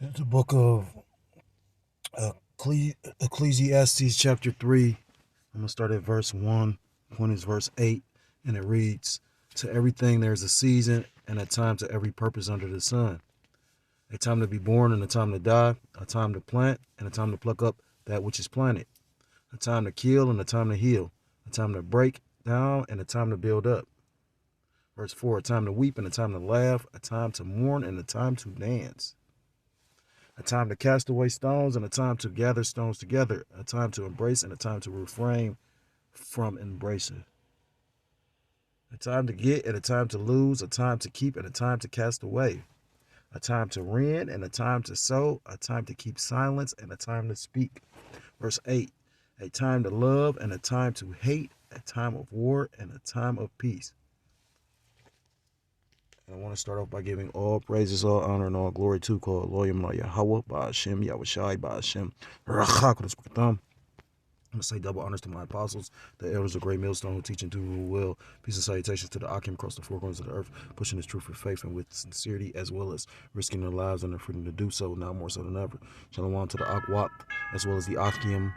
The book of Ecclesiastes, chapter 3. I'm going to start at verse 1. Point is verse 8. And it reads, "To everything there is a season, and a time to every purpose under the sun. A time to be born and a time to die, a time to plant and a time to pluck up that which is planted, a time to kill and a time to heal, a time to break down and a time to build up." Verse 4, "A time to weep and a time to laugh, a time to mourn and a time to dance. A time to cast away stones and a time to gather stones together, a time to embrace and a time to refrain from embracing. A time to get and a time to lose, a time to keep and a time to cast away. A time to rend and a time to sow, a time to keep silence and a time to speak." Verse 8, "A time to love and a time to hate, a time of war and a time of peace." And I want to start off by giving all praises, all honor, and all glory to call Loyam Yahweh, Ba'ashem, Yahushai, Ba'ashem, Rachak. I'm going to say double honors to my apostles, the elders of Great Millstone who teach and do rule well. Peace and salutations to the Akim across the four corners of the earth, pushing this truth with faith and with sincerity, as well as risking their lives and their freedom to do so, now more so than ever. Shalom to the Akwat, as well as the Akim.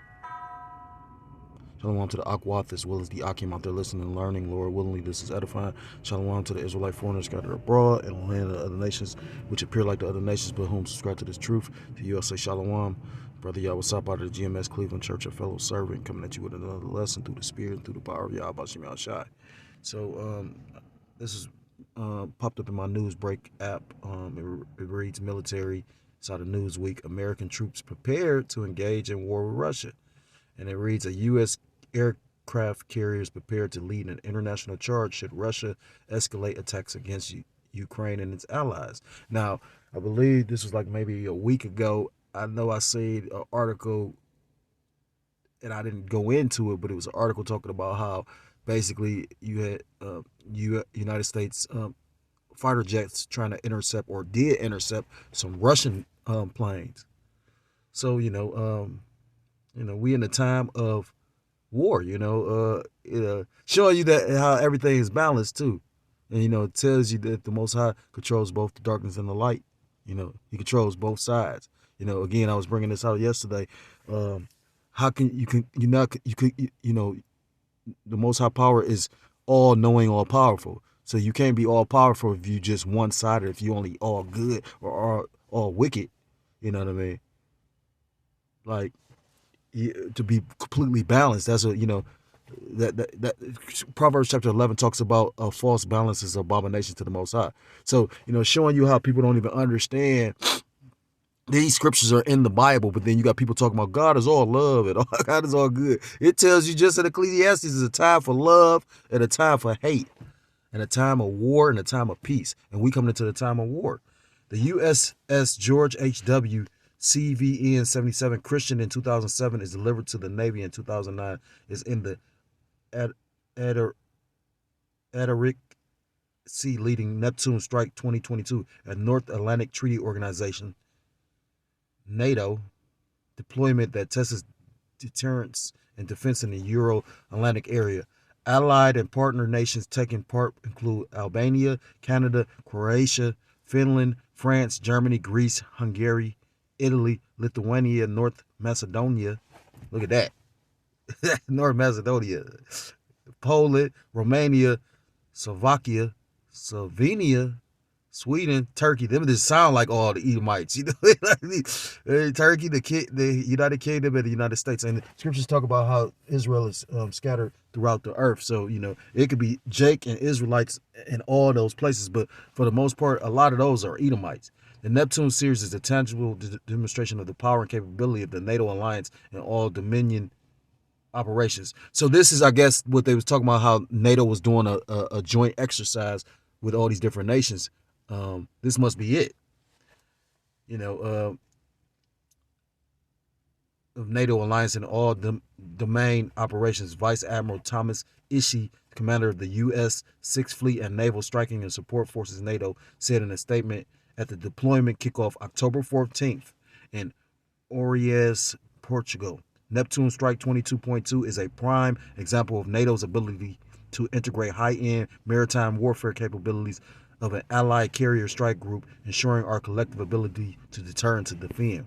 Shalom to the Akwath as well as the Akim out there listening and learning. Lord willingly, this is edifying. Shalom to the Israelite foreigners scattered abroad and land of the other nations, which appear like the other nations, but whom subscribe to this truth. To you I say Shalom. Brother Yah, what's up out of the GMS Cleveland Church, a fellow servant, coming at you with another lesson through the Spirit and through the power of Yah, Bashim Yahshai. So, this is popped up in my news break app. It reads military. It's out of Newsweek. American troops prepared to engage in war with Russia. And it reads, "A U.S. aircraft carriers prepared to lead an international charge should Russia escalate attacks against Ukraine and its allies." Now, I believe this was like maybe a week ago. I know I said an article, and I didn't go into it, but it was an article talking about how basically you had United States fighter jets trying to intercept or did intercept some Russian planes. So we in a time of war, showing you that how everything is balanced too. And it tells you that the Most High controls both the darkness and the light. He controls both sides. Again, I was bringing this out yesterday. How can you not you could the Most High power is all knowing, all powerful. So you can't be all powerful if you just one sided, if you only all good or all wicked. You know what I mean? Like, to be completely balanced. That's that Proverbs chapter 11 talks about a false balance is abomination to the Most High. So showing you how people don't even understand these scriptures are in the Bible, but then you got people talking about God is all love and God is all good. It tells you just in Ecclesiastes is a time for love and a time for hate, and a time of war and a time of peace. And we coming into the time of war. The USS George H.W. CVN 77 Christian in 2007 is delivered to the Navy in 2009. Is in the Atlantic Sea leading Neptune Strike 2022 at North Atlantic Treaty Organization NATO deployment that tests deterrence and defense in the Euro-Atlantic area. Allied and partner nations taking part include Albania, Canada, Croatia, Finland, France, Germany, Greece, Hungary, Italy, Lithuania, North Macedonia. Look at that. North Macedonia. Poland, Romania, Slovakia, Slovenia, Sweden, Turkey. Them just sound like all the Edomites. Turkey, the United Kingdom, and the United States. And the scriptures talk about how Israel is scattered throughout the earth. So, it could be Jake and Israelites in all those places. But for the most part, a lot of those are Edomites. The Neptune series is a tangible demonstration of the power and capability of the NATO alliance and all Dominion operations. So this is, I guess, what they was talking about, how NATO was doing a joint exercise with all these different nations. This must be it. Of NATO alliance and all domain operations. Vice Admiral Thomas Ishii, commander of the U.S. Sixth Fleet and Naval Striking and Support Forces NATO, said in a statement at the deployment kickoff October 14th in Oeiras, Portugal. Neptune Strike 22.2 is a prime example of NATO's ability to integrate high-end maritime warfare capabilities of an allied carrier strike group, ensuring our collective ability to deter and to defend.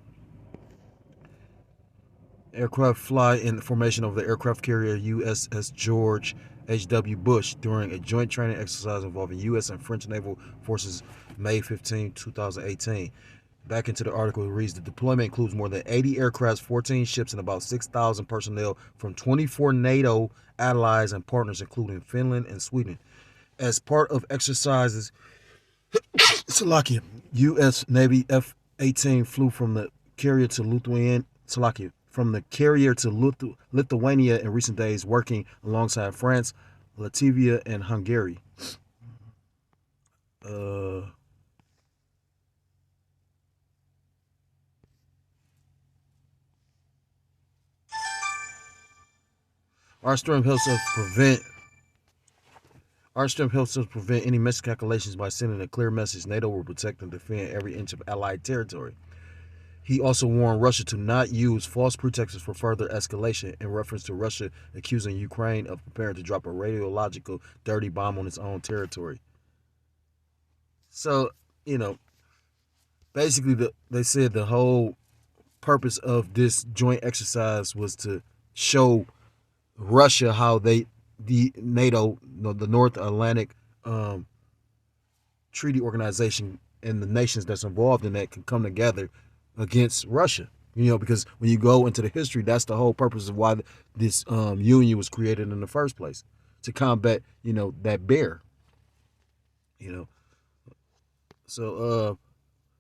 Aircraft fly in formation of the aircraft carrier USS George H.W. Bush during a joint training exercise involving U.S. and French naval forces May 15, 2018. Back into the article, it reads, the deployment includes more than 80 aircrafts, 14 ships, and about 6,000 personnel from 24 NATO allies and partners, including Finland and Sweden. As part of exercises, Slovakia, U.S. Navy F-18 flew from the carrier to Lithuania in recent days, working alongside France, Latvia, and Hungary. Our strength helps us prevent any miscalculations by sending a clear message. NATO will protect and defend every inch of Allied territory. He also warned Russia to not use false pretexts for further escalation, in reference to Russia accusing Ukraine of preparing to drop a radiological dirty bomb on its own territory. So, basically they said the whole purpose of this joint exercise was to show Russia how the NATO, the North Atlantic Treaty Organization, and the nations that's involved in that can come together against Russia. Because when you go into the history, that's the whole purpose of why this union was created in the first place, to combat, that bear. So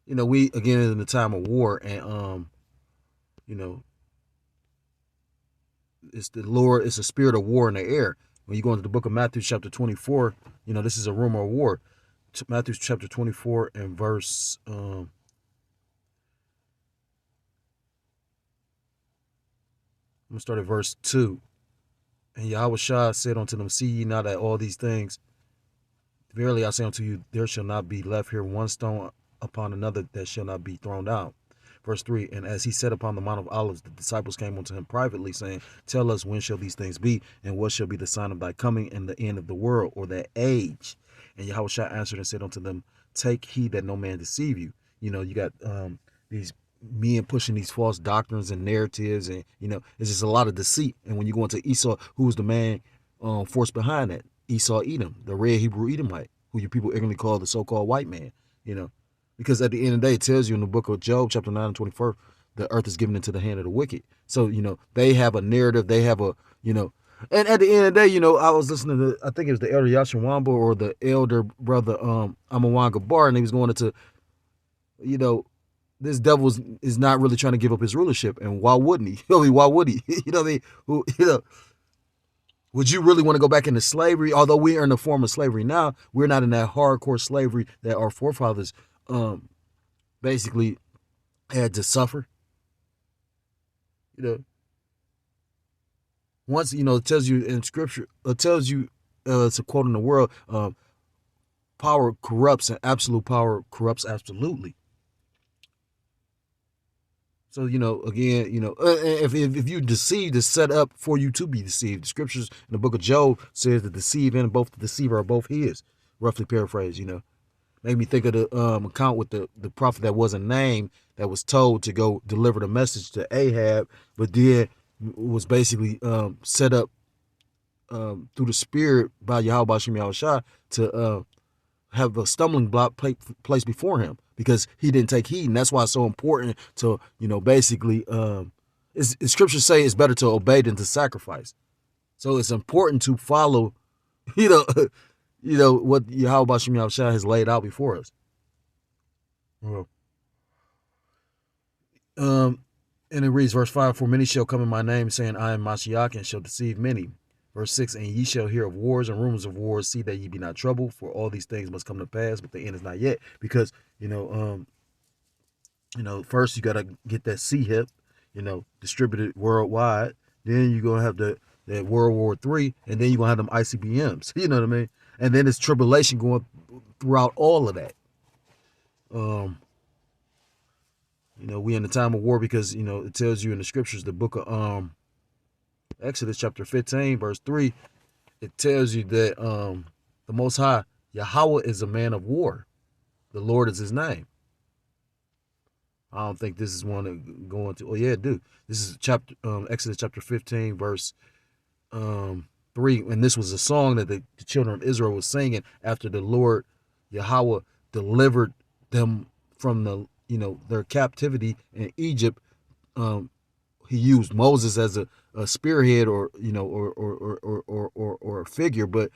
we again in the time of war, and it's a spirit of war in the air. When you go into the book of Matthew chapter 24, this is a rumor of war. Matthew chapter 24 and verse I'm gonna start at verse 2. And Yahushua said unto them, see ye not that all these things, verily I say unto you, there shall not be left here one stone upon another that shall not be thrown down. Verse 3, and as he sat upon the Mount of Olives, the disciples came unto him privately, saying, tell us, when shall these things be, and what shall be the sign of thy coming and the end of the world, or that age? And Yahushua answered and said unto them, take heed that no man deceive you. You got these men pushing these false doctrines and narratives, and it's just a lot of deceit. And when you go into Esau, who's the man force behind that? Esau Edom, the red Hebrew Edomite, who you people ignorantly call the so-called white man. Because at the end of the day, it tells you in the book of Job, chapter 9 and 24, the earth is given into the hand of the wicked. So, they have a narrative, they have a, and at the end of the day, I was listening to, I think it was the elder Yashawamba or the elder brother Amawan Gabar, and he was going into, this devil is not really trying to give up his rulership. And why wouldn't he? Why would he? Would you really want to go back into slavery? Although we are in a form of slavery now, we're not in that hardcore slavery that our forefathers basically had to suffer. Once, it tells you in scripture, it tells you, it's a quote in the world, power corrupts and absolute power corrupts absolutely. So, again, if you deceive, it's set up for you to be deceived. The scriptures in the book of Job says the deceive and both the deceiver are both his, roughly paraphrased, Made me think of the account with the prophet that wasn't named, that was told to go deliver the message to Ahab, but then was basically set up through the spirit by Yahweh Shem Yahushua to have a stumbling block placed before him, because he didn't take heed. And that's why it's so important to, basically, scriptures say it's better to obey than to sacrifice. So it's important to follow, what Yahweh Shem Yahushua has laid out before us. Well, and it reads, verse 5, for many shall come in my name, saying, I am Mashiach, and shall deceive many. Verse 6, and ye shall hear of wars and rumors of wars. See that ye be not troubled, for all these things must come to pass, but the end is not yet. Because, first you got to get that CHIP, distributed worldwide. Then you're going to have that World War III, and then you're going to have them ICBMs. You know what I mean? And then it's tribulation going throughout all of that. We in the time of war because, it tells you in the scriptures, the book of Exodus chapter 15, verse 3, it tells you that the Most High Yahweh is a man of war. The Lord is his name. I don't think this is one to go into. Oh yeah, dude. This is chapter Exodus chapter 15, verse 3, and this was a song that the children of Israel was singing after the Lord Yahweh delivered them from their captivity in Egypt. He used Moses as a spearhead, or or a figure, but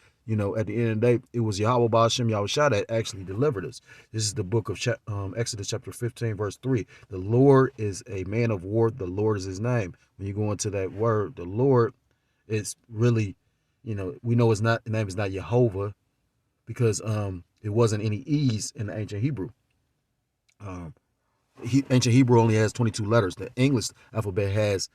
at the end of the day, it was Yahweh Ba'ashem Yahushua that actually delivered us. This is the book of Exodus chapter 15, verse 3. The Lord is a man of war. The Lord is his name. When you go into that word, the Lord, it's really, we know the name is not Jehovah, because it wasn't any E's in the ancient Hebrew. Ancient Hebrew only has 22 letters. The English alphabet has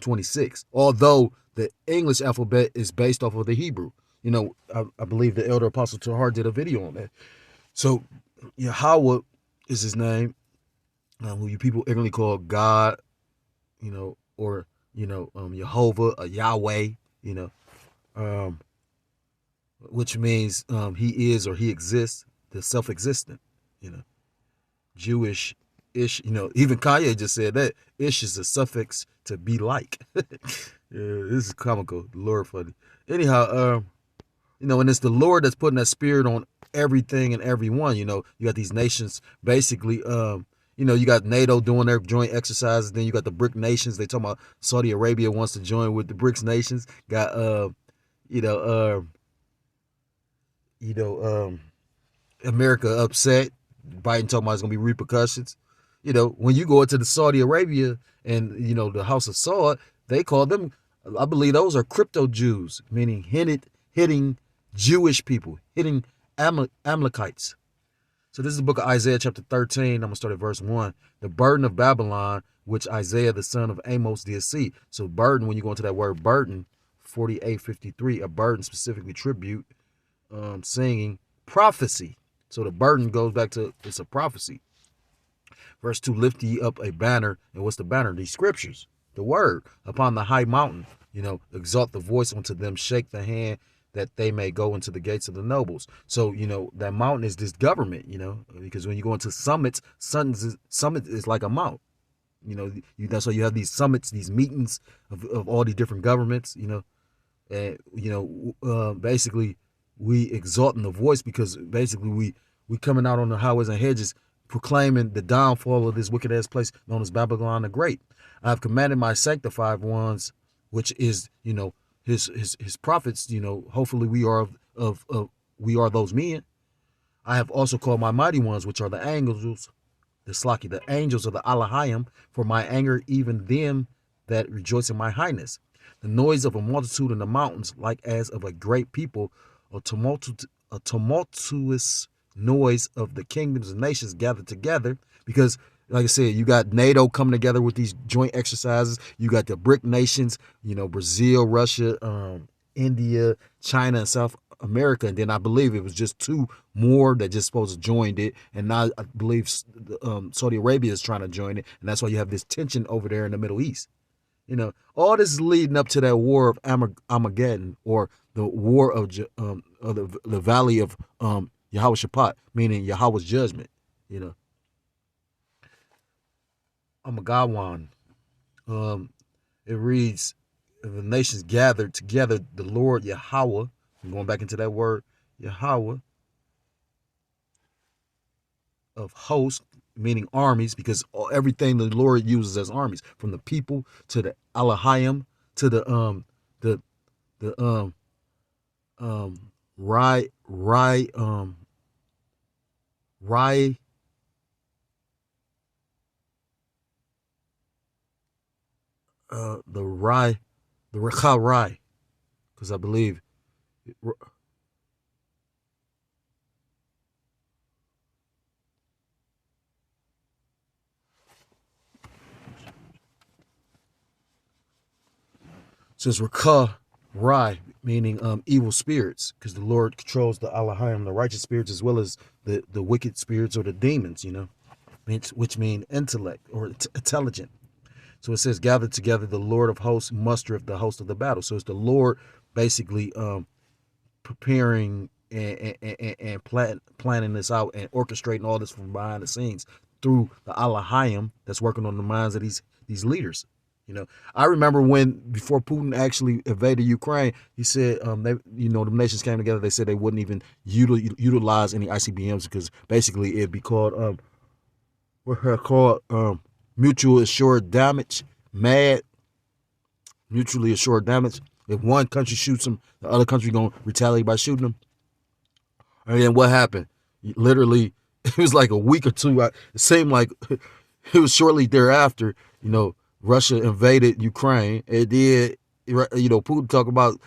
26. Although the English alphabet is based off of the Hebrew. I believe the elder apostle Tahar did a video on that. So Yahweh is his name, who you people ignorantly call God, or Jehovah, or Yahweh, which means he is or he exists, the self-existent, Jewish ish, even Kanye just said that ish is a suffix to be like. Yeah, this is comical. The Lord funny. Anyhow, and it's the Lord that's putting that spirit on everything and everyone. You got these nations basically, you got NATO doing their joint exercises. Then you got the BRIC nations. They talking about Saudi Arabia wants to join with the BRICS nations. Got America upset. Biden talking about it's gonna be repercussions. When you go into the Saudi Arabia and the House of Saud, they call them, I believe those are crypto Jews, meaning hitting Jewish people, hitting Amalekites. So this is the book of Isaiah chapter 13. I'm gonna start at verse 1. The burden of Babylon, which Isaiah the son of Amos did see. So burden, when you go into that word burden, 48:53, a burden specifically tribute, singing prophecy. So the burden goes back to, it's a prophecy. Verse 2, lift ye up a banner. And what's the banner? These scriptures, the word, upon the high mountain, exalt the voice unto them, shake the hand, that they may go into the gates of the nobles. So, that mountain is this government, because when you go into summits, summit is like a mount. That's why you have these summits, these meetings of all these different governments, and, basically we exalting the voice, because basically we coming out on the highways and hedges proclaiming the downfall of this wicked ass place known as Babylon the Great. I have commanded my sanctified ones, which is, his prophets, hopefully we are we are those men. I have also called my mighty ones, which are the angels, the angels of the Alahayim, for my anger, even them that rejoice in my highness. The noise of a multitude in the mountains, like as of a great people, a tumultuous noise of the kingdoms and nations gathered together. Because, like I said, you got NATO coming together with these joint exercises. You got the BRIC nations, Brazil, Russia, India, China, and South America. And then I believe it was just 2 more that just supposed to joined it. And now I believe Saudi Arabia is trying to join it. And that's why you have this tension over there in the Middle East. All this is leading up to that war of Armageddon, or the war of the valley of Yahweh Shaphat, meaning Yahweh's judgment. Armageddon. It reads, the nations gathered together, the Lord Yahweh. I'm going back into that word, Yahweh, of hosts, meaning armies, because everything the Lord uses as armies, from the people to the Alahayim to the Recha, because I believe says Recha Rai, meaning evil spirits, because the Lord controls the Alahayim, the righteous spirits, as well as the wicked spirits, or the demons, which mean intellect or intelligent. So it says, gather together, the Lord of hosts mustereth the host of the battle. So it's the Lord basically preparing and planning this out and orchestrating all this from behind the scenes through the Alahayim that's working on the minds of these leaders. You know, I remember when before Putin actually invaded Ukraine, he said they, you know, the nations came together. They said they wouldn't even utilize any ICBMs because basically it'd be called what are called mutual assured damage, MAD, mutually assured damage. If one country shoots them, the other country gonna retaliate by shooting them. And then what happened? Literally, it was like a week or two. It seemed like it was shortly thereafter. You know, Russia invaded Ukraine. It did. You know, Putin talk about,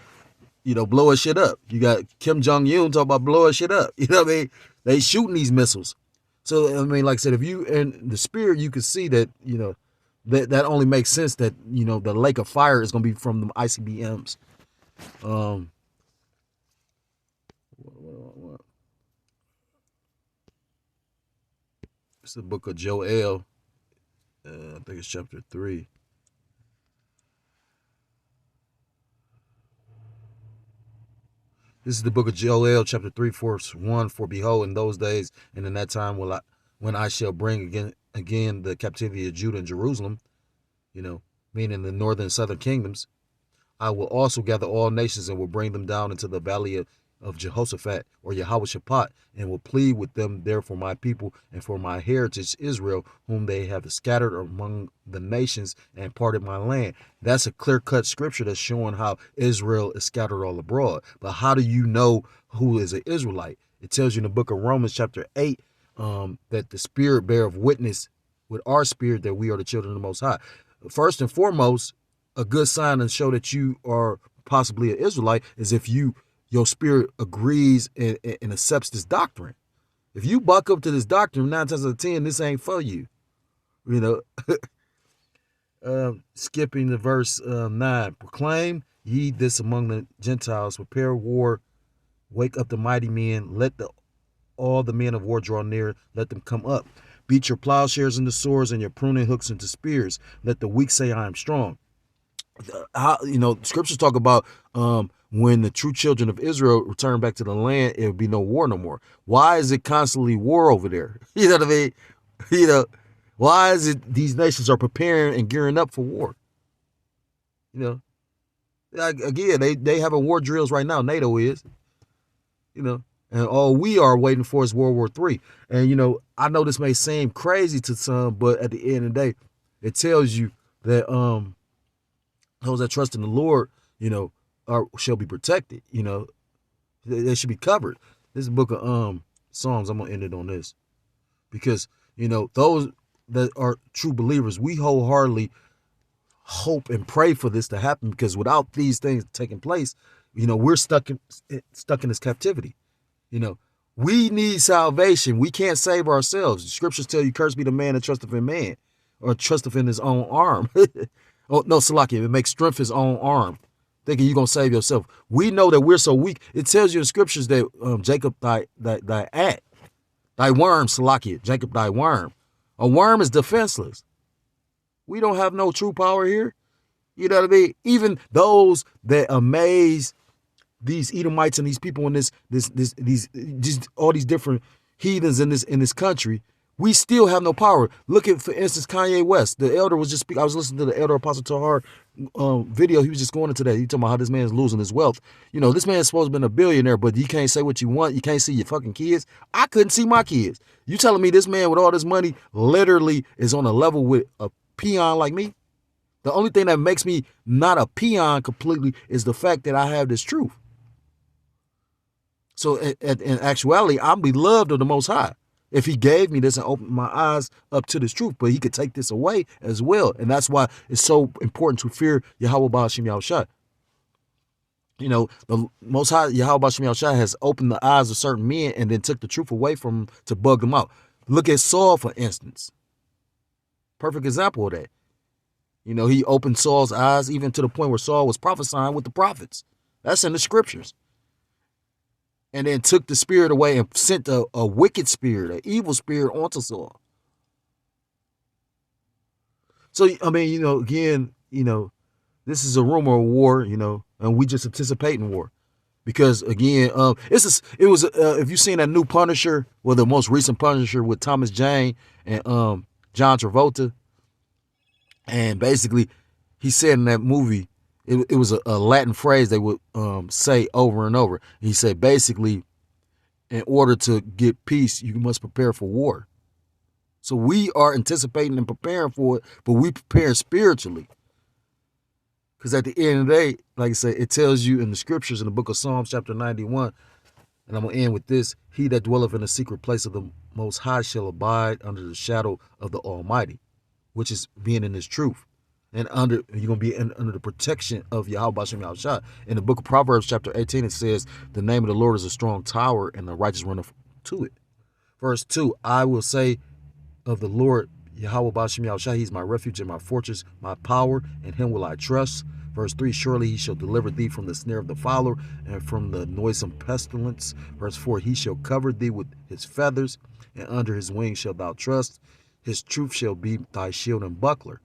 you know, blowing shit up. You got Kim Jong-un talk about blowing shit up. You know what I mean? They shooting these missiles. So I mean, like I said, if you in the spirit, you can see that, you know, that only makes sense that, you know, the lake of fire is gonna be from the ICBMs. It's the book of Joel. I think it's chapter 3. This is the book of Joel, chapter 3, verse 1. For behold, in those days and in that time when I shall bring again the captivity of Judah and Jerusalem, you know, meaning the northern and southern kingdoms, I will also gather all nations and will bring them down into the valley of Jehoshaphat or Yahweh-Shaphat, and will plead with them there for my people and for my heritage Israel, whom they have scattered among the nations and parted my land. That's a clear-cut scripture that's showing how Israel is scattered all abroad. But how do you know who is an Israelite? It tells you in the book of Romans chapter 8 that the Spirit beareth witness with our spirit that we are the children of the Most High. First and foremost, a good sign to show that you are possibly an Israelite is if your spirit agrees and accepts this doctrine. If you buck up to this doctrine, 9 times out of 10, this ain't for you. You know, skipping to verse 9. Proclaim ye this among the Gentiles, prepare war, wake up the mighty men, let all the men of war draw near, let them come up. Beat your plowshares into swords and your pruning hooks into spears. Let the weak say, I am strong. You know, scriptures talk about when the true children of Israel return back to the land, it will be no war no more. Why is it constantly war over there? You know what I mean? You know, why is it these nations are preparing and gearing up for war? You know, like, again, they having war drills right now. NATO is, you know, and all we are waiting for is World War III. And, you know, I know this may seem crazy to some, but at the end of the day, it tells you that those that trust in the Lord, you know, shall be protected. You know, they should be covered. This book of Psalms, I'm gonna end it on this, because, you know, those that are true believers, we wholeheartedly hope and pray for this to happen, because without these things taking place, you know, we're stuck in this captivity. You know, we need salvation. We can't save ourselves. The scriptures tell you, cursed be the man that trusteth in man or trusteth in his own arm. Oh, no, Salakia, it makes strength his own arm, thinking you're going to save yourself. We know that we're so weak. It tells you in scriptures that Jacob, thy worm, Salakia, Jacob, thy worm. A worm is defenseless. We don't have no true power here. You know what I mean? Even those that amaze these Edomites and these people in these all these different heathens in this country, we still have no power. Look at, for instance, Kanye West. The elder was just speaking. I was listening to the elder Apostle Tahar video. He was just going into that. He talking about how this man's losing his wealth. You know, this man's supposed to be a billionaire, but you can't say what you want. You can't see your fucking kids. I couldn't see my kids. You telling me this man with all this money literally is on a level with a peon like me? The only thing that makes me not a peon completely is the fact that I have this truth. So in actuality, I'm beloved of the Most High. If he gave me this and opened my eyes up to this truth, but he could take this away as well. And that's why it's so important to fear Yahweh Ba'ashim Yahushua. You know, the Most High Yahweh Ba'ashim Yahushua has opened the eyes of certain men and then took the truth away from them to bug them out. Look at Saul, for instance. Perfect example of that. You know, he opened Saul's eyes even to the point where Saul was prophesying with the prophets. That's in the scriptures. And then took the spirit away and sent a wicked spirit, an evil spirit onto Saul. So, I mean, you know, again, you know, this is a rumor of war, you know. and we just anticipate in war. Because again, if you seen that new Punisher, well, the most recent Punisher with Thomas Jane and John Travolta, and basically he said in that movie, it was a Latin phrase they would say over and over. He said basically, in order to get peace, you must prepare for war. So we are anticipating and preparing for it, but we prepare spiritually. Because at the end of the day, like I said, it tells you in the scriptures in the book of Psalms chapter 91, and I'm going to end with this: he that dwelleth in the secret place of the Most High shall abide under the shadow of the Almighty, which is being in his truth. And you're going to be under the protection of Yahweh Bashem Yahushua. In the book of Proverbs chapter 18, it says, the name of the Lord is a strong tower, and the righteous runneth to it. Verse 2, I will say of the Lord, Yahweh Bashem Yahushua, he's my refuge and my fortress, my power, and him will I trust. Verse 3, surely he shall deliver thee from the snare of the fowler and from the noisome pestilence. Verse 4, he shall cover thee with his feathers, and under his wings shalt thou trust. His truth shall be thy shield and buckler.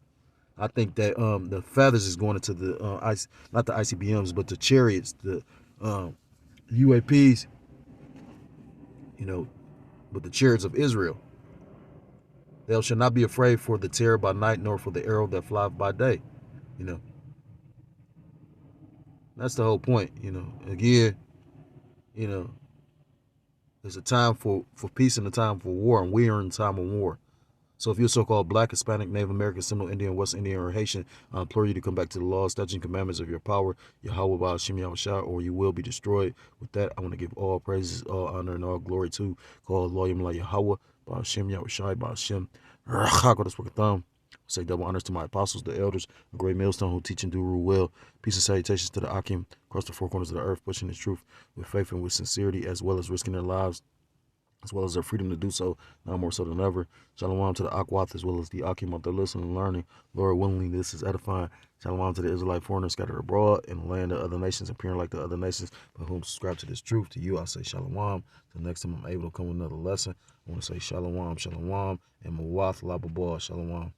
I think that the feathers is going into the not the ICBMs, but the chariots, the UAPs, but the chariots of Israel. Thou shalt not be afraid for the terror by night, nor for the arrow that flieth by day. That's the whole point. Again, there's a time for peace and a time for war, and we are in time of war. So if you're so-called Black, Hispanic, Native American, Seminole Indian, West Indian, or Haitian, I implore you to come back to the laws, statutes, and commandments of your power, Yahweh Ba'ashem Yahushua, or you will be destroyed. With that, I want to give all praises, all honor, and all glory to call Loyam La Yahweh Ba'ashem Yahushua Ba'ashem Rachakodas Wakatham. Say double honors to my apostles, the elders, a great millstone who teach and do rule well. Peace and salutations to the Akim across the four corners of the earth, pushing the truth with faith and with sincerity, as well as risking their lives, as well as their freedom to do so, now more so than ever. Shalom to the Akwath, as well as the Akim out there listening and learning. Lord, willingly, this is edifying. Shalom to the Israelite foreigners scattered abroad in the land of other nations, appearing like the other nations, but whom subscribe to this truth. To you, I say shalom. Till next time I'm able to come with another lesson, I want to say shalom, shalom, and mawath lababah, shalom.